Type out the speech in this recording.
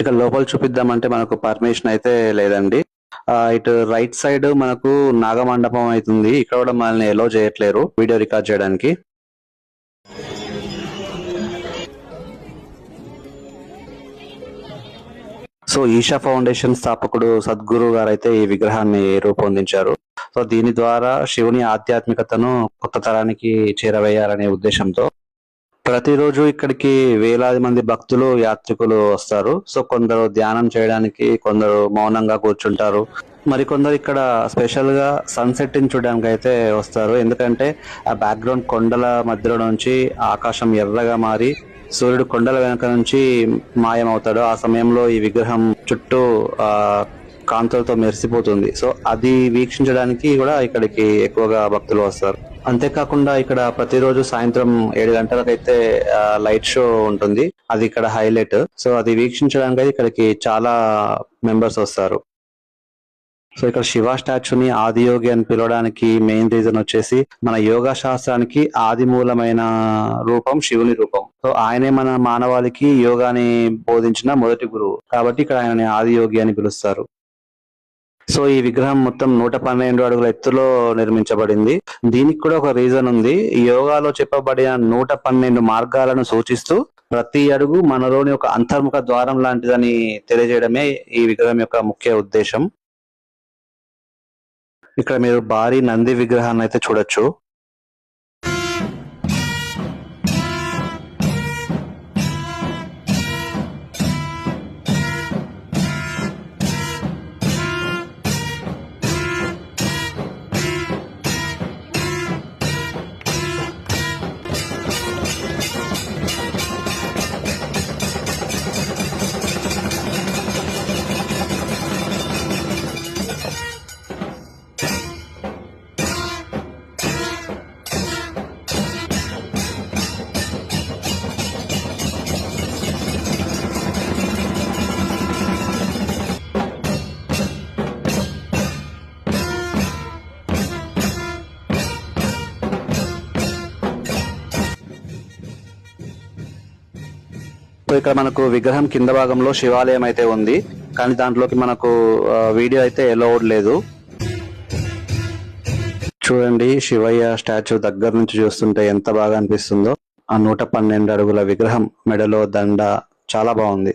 ఇక లోపల చూపిద్దామంటే మనకు పర్మిషన్ అయితే లేదండి. ఇటు రైట్ సైడ్ మనకు నాగమండపం అవుతుంది. ఇక్కడ కూడా మనల్ని ఎలో చేయట్లేరు వీడియో రికార్డ్ చేయడానికి. సో ఈషా ఫౌండేషన్ స్థాపకుడు సద్గురు గారు అయితే ఈ విగ్రహాన్ని రూపొందించారు. సో దీని ద్వారా శివుని ఆధ్యాత్మికతను కొత్త తరానికి చేరవేయాలనే ఉద్దేశంతో ప్రతిరోజు ఇక్కడికి వేలాది మంది భక్తులు యాత్రికులు వస్తారు. సో కొందరు ధ్యానం చేయడానికి, కొందరు మౌనంగా కూర్చుంటారు, మరికొందరు ఇక్కడ స్పెషల్ గా సన్సెట్ ని చూడడానికి అయితే వస్తారు. ఎందుకంటే ఆ బ్యాక్గ్రౌండ్ కొండల మధ్యలో నుంచి ఆకాశం ఎర్రగా మారి సూర్యుడు కొండల వెనక నుంచి మాయమవుతాడు. ఆ సమయంలో ఈ విగ్రహం చుట్టూ కాంతులతో మెరిసిపోతుంది. సో అది వీక్షించడానికి కూడా ఇక్కడికి ఎక్కువగా భక్తులు వస్తారు. అంతేకాకుండా ఇక్కడ ప్రతిరోజు సాయంత్రం 7 గంటలకైతే లైట్ షో ఉంటుంది. అది ఇక్కడ హైలైట్. సో అది వీక్షించడానికి ఇక్కడికి చాలా మెంబర్స్ వస్తారు. సో ఇక్కడ శివ స్టాచ్యూని ఆదియోగి అని పిలవడానికి మెయిన్ రీజన్ వచ్చేసి మన యోగా శాస్త్రానికి ఆది మూలమైన రూపం శివుని రూపం. సో ఆయనే మన మానవాళికి యోగాని బోధించిన మొదటి గురువు కాబట్టి ఇక్కడ ఆయనని ఆదియోగి అని పిలుస్తారు. సో ఈ విగ్రహం మొత్తం 112 అడుగుల ఎత్తులో నిర్మించబడింది. దీనికి కూడా ఒక రీజన్ ఉంది. యోగాలో చెప్పబడిన 112 మార్గాలను సూచిస్తూ ప్రతి అడుగు మనలోని ఒక అంతర్ముఖ ద్వారం లాంటిదని తెలియజేయడమే ఈ విగ్రహం యొక్క ముఖ్య ఉద్దేశం. ఇక్కడ మీరు భారీ నంది విగ్రహాన్ని అయితే చూడొచ్చు. సో ఇక్కడ మనకు విగ్రహం కింద భాగంలో శివాలయం అయితే ఉంది, కానీ దాంట్లోకి మనకు వీడియో అయితే అలౌడ్ లేదు. చూడండి శివయ్య స్టాచ్యూ దగ్గర నుంచి చూస్తుంటే ఎంత బాగా అనిపిస్తుందో. ఆ 112 అడుగుల విగ్రహం, మెడలో దండ చాలా బాగుంది.